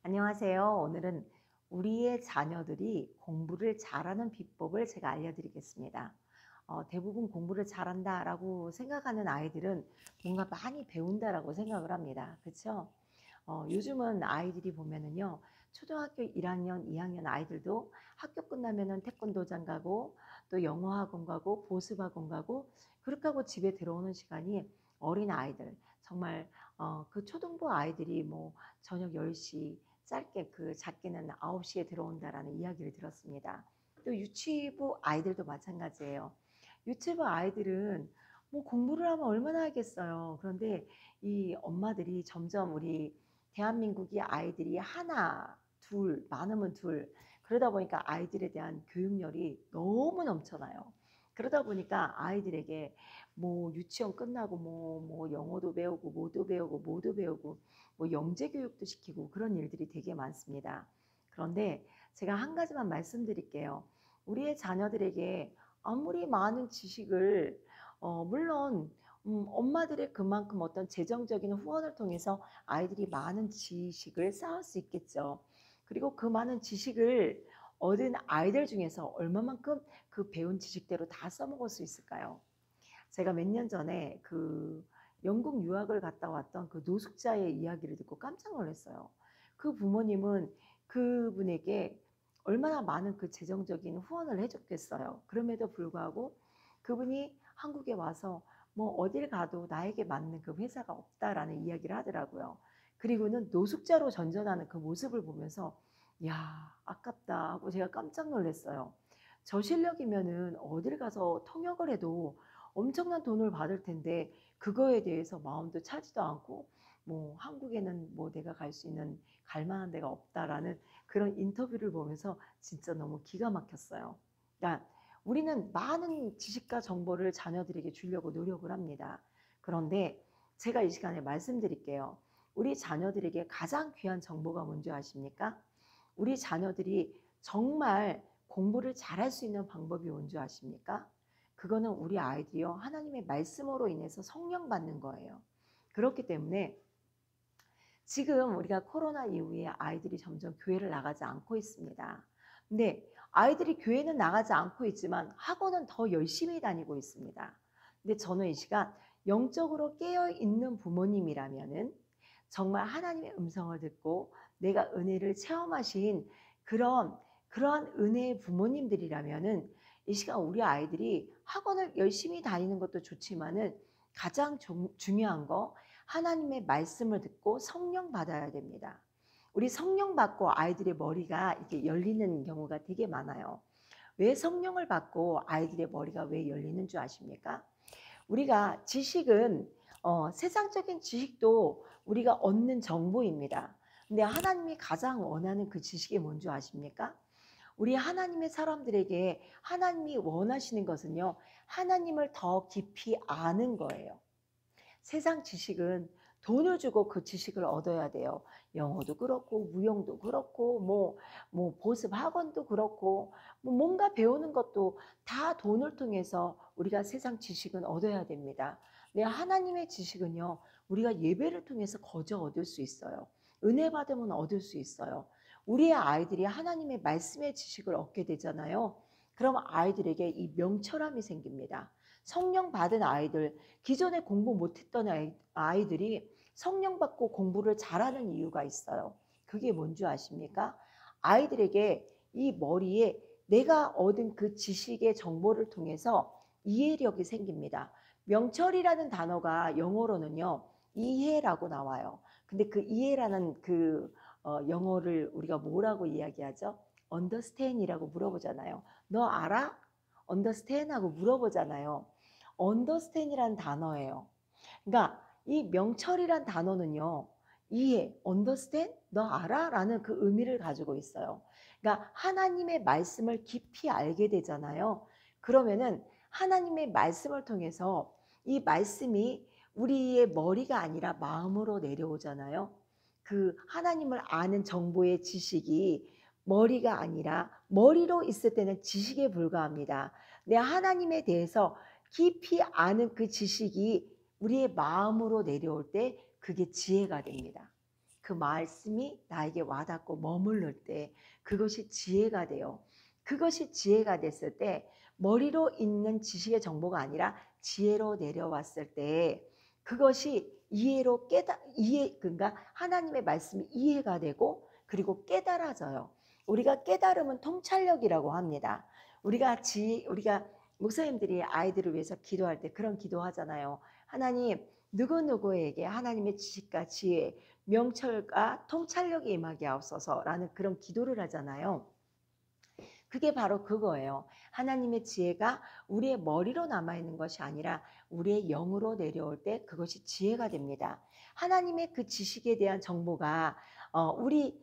안녕하세요. 오늘은 우리의 자녀들이 공부를 잘하는 비법을 제가 알려드리겠습니다. 대부분 공부를 잘한다라고 생각하는 아이들은 뭔가 많이 배운다라고 생각을 합니다. 그렇죠? 요즘은 아이들이 보면은요, 초등학교 1학년, 2학년 아이들도 학교 끝나면은 태권도장 가고 또 영어 학원 가고 보습학원 가고 그렇게 하고 집에 들어오는 시간이 어린 아이들 정말 그 초등부 아이들이 뭐 저녁 10시 짧게 그 작게는 9시에 들어온다라는 이야기를 들었습니다. 또 유치부 아이들도 마찬가지예요. 유치부 아이들은 뭐 공부를 하면 얼마나 하겠어요. 그런데 이 엄마들이 점점 우리 대한민국의 아이들이 하나, 둘, 많으면 둘. 그러다 보니까 아이들에 대한 교육열이 너무 넘쳐나요. 그러다 보니까 아이들에게 뭐 유치원 끝나고 뭐 영어도 배우고 뭐도 배우고 뭐 영재 교육도 시키고 그런 일들이 되게 많습니다. 그런데 제가 한 가지만 말씀드릴게요. 우리의 자녀들에게 아무리 많은 지식을 물론 엄마들의 그만큼 어떤 재정적인 후원을 통해서 아이들이 많은 지식을 쌓을 수 있겠죠. 그리고 그 많은 지식을 얻은 아이들 중에서 얼마만큼 그 배운 지식대로 다 써먹을 수 있을까요? 제가 몇 년 전에 그 영국 유학을 갔다 왔던 그 노숙자의 이야기를 듣고 깜짝 놀랐어요. 그 부모님은 그분에게 얼마나 많은 그 재정적인 후원을 해줬겠어요. 그럼에도 불구하고 그분이 한국에 와서 뭐 어딜 가도 나에게 맞는 그 회사가 없다라는 이야기를 하더라고요. 그리고는 노숙자로 전전하는 그 모습을 보면서 야, 아깝다 하고 제가 깜짝 놀랐어요. 저 실력이면은 어딜 가서 통역을 해도 엄청난 돈을 받을 텐데 그거에 대해서 마음도 차지도 않고 뭐 한국에는 뭐 내가 갈 수 있는 갈 만한 데가 없다라는 그런 인터뷰를 보면서 진짜 너무 기가 막혔어요. 그러니까 우리는 많은 지식과 정보를 자녀들에게 주려고 노력을 합니다. 그런데 제가 이 시간에 말씀드릴게요. 우리 자녀들에게 가장 귀한 정보가 뭔지 아십니까? 우리 자녀들이 정말 공부를 잘할 수 있는 방법이 뭔지 아십니까? 그거는 우리 아이들이요. 하나님의 말씀으로 인해서 성령 받는 거예요. 그렇기 때문에 지금 우리가 코로나 이후에 아이들이 점점 교회를 나가지 않고 있습니다. 근데 아이들이 교회는 나가지 않고 있지만 학원은 더 열심히 다니고 있습니다. 근데 저는 이 시간 영적으로 깨어 있는 부모님이라면은 정말 하나님의 음성을 듣고 내가 은혜를 체험하신 그러한 은혜의 부모님들이라면은 이 시간 우리 아이들이 학원을 열심히 다니는 것도 좋지만은 가장 중요한 거 하나님의 말씀을 듣고 성령 받아야 됩니다. 우리 성령 받고 아이들의 머리가 이렇게 열리는 경우가 되게 많아요. 왜 성령을 받고 아이들의 머리가 왜 열리는 줄 아십니까? 우리가 지식은 세상적인 지식도 우리가 얻는 정보입니다. 근데 하나님이 가장 원하는 그 지식이 뭔지 아십니까? 우리 하나님의 사람들에게 하나님이 원하시는 것은요, 하나님을 더 깊이 아는 거예요. 세상 지식은 돈을 주고 그 지식을 얻어야 돼요. 영어도 그렇고 무용도 그렇고 뭐 보습 학원도 그렇고 뭐 뭔가 배우는 것도 다 돈을 통해서 우리가 세상 지식은 얻어야 됩니다. 네, 하나님의 지식은요. 우리가 예배를 통해서 거저 얻을 수 있어요. 은혜 받으면 얻을 수 있어요. 우리의 아이들이 하나님의 말씀의 지식을 얻게 되잖아요. 그럼 아이들에게 이 명철함이 생깁니다. 성령 받은 아이들, 기존에 공부 못했던 아이들이 성령 받고 공부를 잘하는 이유가 있어요. 그게 뭔지 아십니까? 아이들에게 이 머리에 내가 얻은 그 지식의 정보를 통해서 이해력이 생깁니다. 명철이라는 단어가 영어로는요, 이해라고 나와요. 근데 그 이해라는 그 영어를 우리가 뭐라고 이야기하죠? understand이라고 물어보잖아요. 너 알아? understand 하고 물어보잖아요. understand이라는 단어예요. 그러니까 이 명철이란 단어는요. 이해, understand? 너 알아? 라는 그 의미를 가지고 있어요. 그러니까 하나님의 말씀을 깊이 알게 되잖아요. 그러면은 하나님의 말씀을 통해서 이 말씀이 우리의 머리가 아니라 마음으로 내려오잖아요. 그 하나님을 아는 정보의 지식이 머리가 아니라 머리로 있을 때는 지식에 불과합니다. 내 하나님에 대해서 깊이 아는 그 지식이 우리의 마음으로 내려올 때 그게 지혜가 됩니다. 그 말씀이 나에게 와닿고 머무를 때 그것이 지혜가 돼요. 그것이 지혜가 됐을 때 머리로 있는 지식의 정보가 아니라 지혜로 내려왔을 때 그것이 이해로 그러니까 하나님의 말씀이 이해가 되고 그리고 깨달아져요. 우리가 깨달으면 통찰력이라고 합니다. 우리가 목사님들이 아이들을 위해서 기도할 때 그런 기도하잖아요. 하나님, 누구누구에게 하나님의 지식과 지혜, 명철과 통찰력이 임하게 하옵소서라는 그런 기도를 하잖아요. 그게 바로 그거예요. 하나님의 지혜가 우리의 머리로 남아있는 것이 아니라 우리의 영으로 내려올 때 그것이 지혜가 됩니다. 하나님의 그 지식에 대한 정보가 우리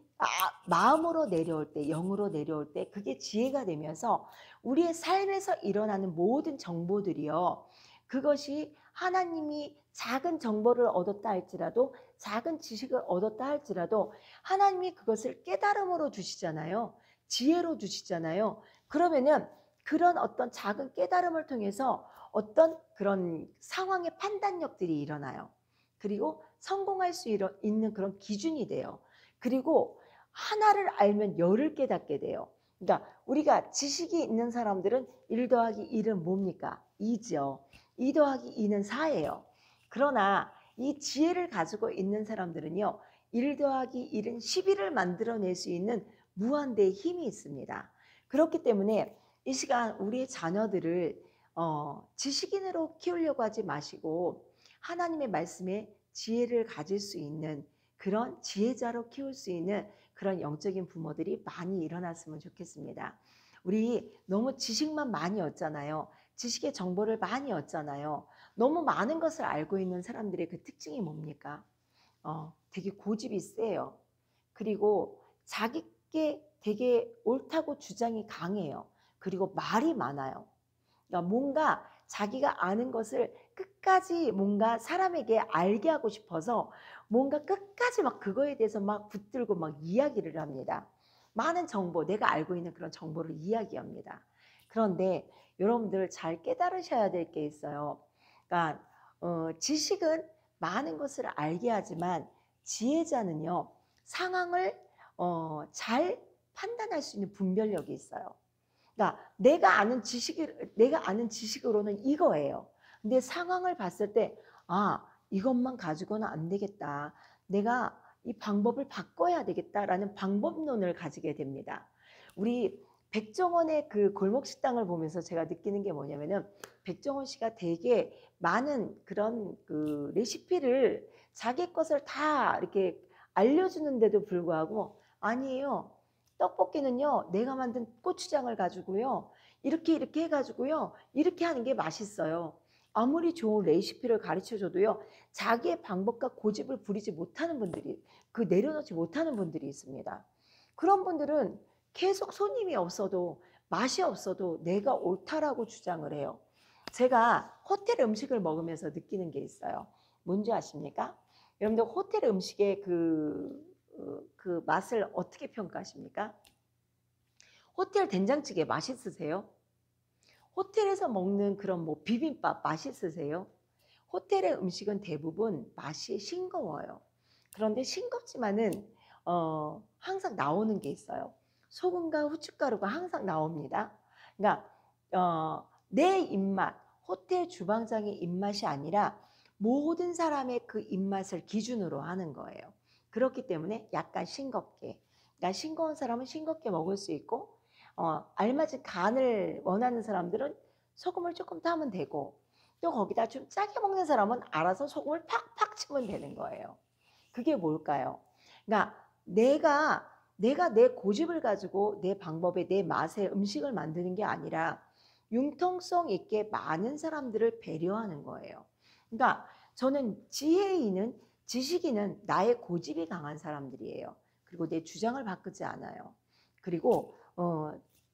마음으로 내려올 때, 영으로 내려올 때 그게 지혜가 되면서 우리의 삶에서 일어나는 모든 정보들이요. 그것이 하나님이 작은 정보를 얻었다 할지라도 작은 지식을 얻었다 할지라도 하나님이 그것을 깨달음으로 주시잖아요. 지혜로 주시잖아요. 그러면은 그런 어떤 작은 깨달음을 통해서 어떤 그런 상황의 판단력들이 일어나요. 그리고 성공할 수 있는 그런 기준이 돼요. 그리고 하나를 알면 열을 깨닫게 돼요. 그러니까 우리가 지식이 있는 사람들은 1 더하기 1은 뭡니까? 2죠. 2 더하기 2는 4예요. 그러나 이 지혜를 가지고 있는 사람들은요. 1 더하기 1은 11을 만들어낼 수 있는 무한대의 힘이 있습니다. 그렇기 때문에 이 시간 우리의 자녀들을 지식인으로 키우려고 하지 마시고 하나님의 말씀에 지혜를 가질 수 있는 그런 지혜자로 키울 수 있는 그런 영적인 부모들이 많이 일어났으면 좋겠습니다. 우리 너무 지식만 많이 얻잖아요. 지식의 정보를 많이 얻잖아요. 너무 많은 것을 알고 있는 사람들의 그 특징이 뭡니까? 되게 고집이 세요. 그리고 자기께 되게 옳다고 주장이 강해요. 그리고 말이 많아요. 그러니까 뭔가 자기가 아는 것을 끝까지 뭔가 사람에게 알게 하고 싶어서 뭔가 끝까지 막 그거에 대해서 막 붙들고 막 이야기를 합니다. 많은 정보, 내가 알고 있는 그런 정보를 이야기합니다. 그런데 여러분들 잘 깨달으셔야 될 게 있어요. 그러니까 지식은 많은 것을 알게 하지만 지혜자는요, 상황을 잘 판단할 수 있는 분별력이 있어요. 그러니까 내가 아는 지식으로는 이거예요. 근데 상황을 봤을 때, 이것만 가지고는 안 되겠다. 내가 이 방법을 바꿔야 되겠다라는 방법론을 가지게 됩니다. 우리 백종원의 그 골목식당을 보면서 제가 느끼는 게 뭐냐면은 백종원 씨가 되게 많은 그런 그 레시피를 자기 것을 다 이렇게 알려주는데도 불구하고 아니에요. 떡볶이는요, 내가 만든 고추장을 가지고요, 이렇게 해가지고요, 이렇게 하는 게 맛있어요. 아무리 좋은 레시피를 가르쳐 줘도요, 자기의 방법과 고집을 부리지 못하는 분들이, 내려놓지 못하는 분들이 있습니다. 그런 분들은 계속 손님이 없어도, 맛이 없어도 내가 옳다라고 주장을 해요. 제가 호텔 음식을 먹으면서 느끼는 게 있어요. 뭔지 아십니까? 여러분들 호텔 음식의 그 맛을 어떻게 평가하십니까? 호텔 된장찌개 맛있으세요? 호텔에서 먹는 그런 뭐 비빔밥 맛있으세요? 호텔의 음식은 대부분 맛이 싱거워요. 그런데 싱겁지만은 항상 나오는 게 있어요. 소금과 후춧가루가 항상 나옵니다. 그러니까 내 입맛, 호텔 주방장의 입맛이 아니라 모든 사람의 그 입맛을 기준으로 하는 거예요. 그렇기 때문에 약간 싱겁게, 그러니까 싱거운 사람은 싱겁게 먹을 수 있고 알맞은 간을 원하는 사람들은 소금을 조금 더 하면 되고 또 거기다 좀 짜게 먹는 사람은 알아서 소금을 팍팍 치면 되는 거예요. 그게 뭘까요? 그러니까 내가 내 고집을 가지고 내 방법에 내 맛에 음식을 만드는 게 아니라 융통성 있게 많은 사람들을 배려하는 거예요. 그러니까 저는 지식인은 나의 고집이 강한 사람들이에요. 그리고 내 주장을 바꾸지 않아요. 그리고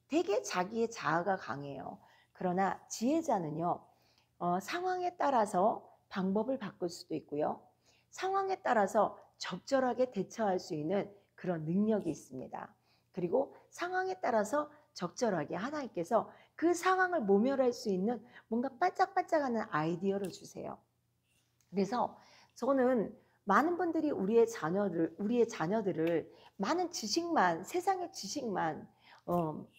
되게 자기의 자아가 강해요. 그러나 지혜자는요, 상황에 따라서 방법을 바꿀 수도 있고요. 상황에 따라서 적절하게 대처할 수 있는 그런 능력이 있습니다. 그리고 상황에 따라서 적절하게 하나님께서 그 상황을 모면할 수 있는 뭔가 반짝반짝하는 아이디어를 주세요. 그래서 저는 많은 분들이 우리의 자녀들을 많은 지식만, 세상의 지식만,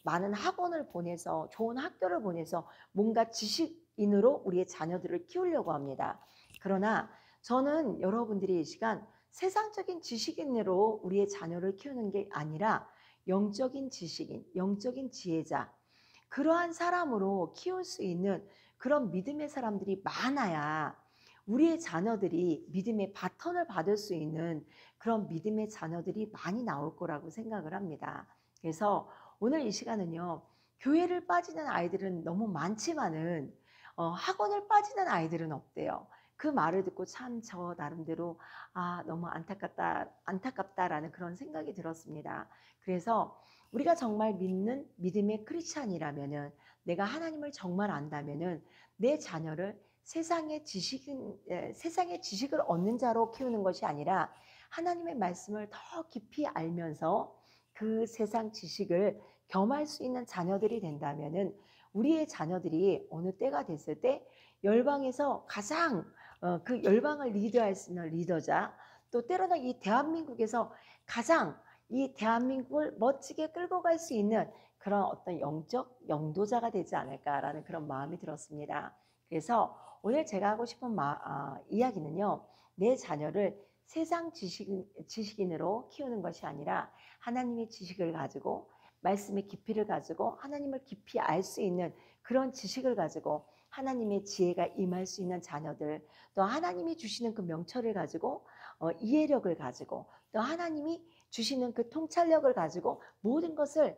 많은 학원을 보내서, 좋은 학교를 보내서 뭔가 지식인으로 우리의 자녀들을 키우려고 합니다. 그러나 저는 여러분들이 이 시간 세상적인 지식인으로 우리의 자녀를 키우는 게 아니라 영적인 지식인, 영적인 지혜자, 그러한 사람으로 키울 수 있는 그런 믿음의 사람들이 많아야 우리의 자녀들이 믿음의 바턴을 받을 수 있는 그런 믿음의 자녀들이 많이 나올 거라고 생각을 합니다. 그래서 오늘 이 시간은요, 교회를 빠지는 아이들은 너무 많지만은 학원을 빠지는 아이들은 없대요. 그 말을 듣고 참 저 나름대로 너무 안타깝다라는 그런 생각이 들었습니다. 그래서 우리가 정말 믿는 믿음의 크리스찬이라면은, 내가 하나님을 정말 안다면은 내 자녀를 세상의 지식을 얻는 자로 키우는 것이 아니라 하나님의 말씀을 더 깊이 알면서 그 세상 지식을 겸할 수 있는 자녀들이 된다면은 우리의 자녀들이 어느 때가 됐을 때 열방에서 가장 그 열방을 리드할 수 있는 리더자, 또 때로는 이 대한민국에서 가장 이 대한민국을 멋지게 끌고 갈 수 있는 그런 어떤 영적 영도자가 되지 않을까라는 그런 마음이 들었습니다. 그래서 오늘 제가 하고 싶은 이야기는요, 내 자녀를 세상 지식인으로 키우는 것이 아니라 하나님의 지식을 가지고, 말씀의 깊이를 가지고, 하나님을 깊이 알 수 있는 그런 지식을 가지고 하나님의 지혜가 임할 수 있는 자녀들, 또 하나님이 주시는 그 명철을 가지고, 이해력을 가지고, 또 하나님이 주시는 그 통찰력을 가지고 모든 것을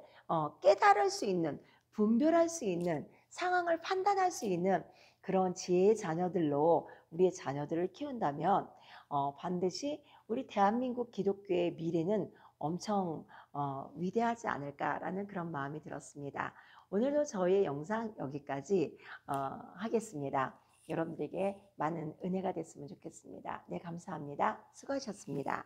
깨달을 수 있는, 분별할 수 있는, 상황을 판단할 수 있는 그런 지혜의 자녀들로 우리의 자녀들을 키운다면 반드시 우리 대한민국 기독교의 미래는 엄청 위대하지 않을까라는 그런 마음이 들었습니다. 오늘도 저의 영상 여기까지 하겠습니다. 여러분들에게 많은 은혜가 됐으면 좋겠습니다. 네, 감사합니다. 수고하셨습니다.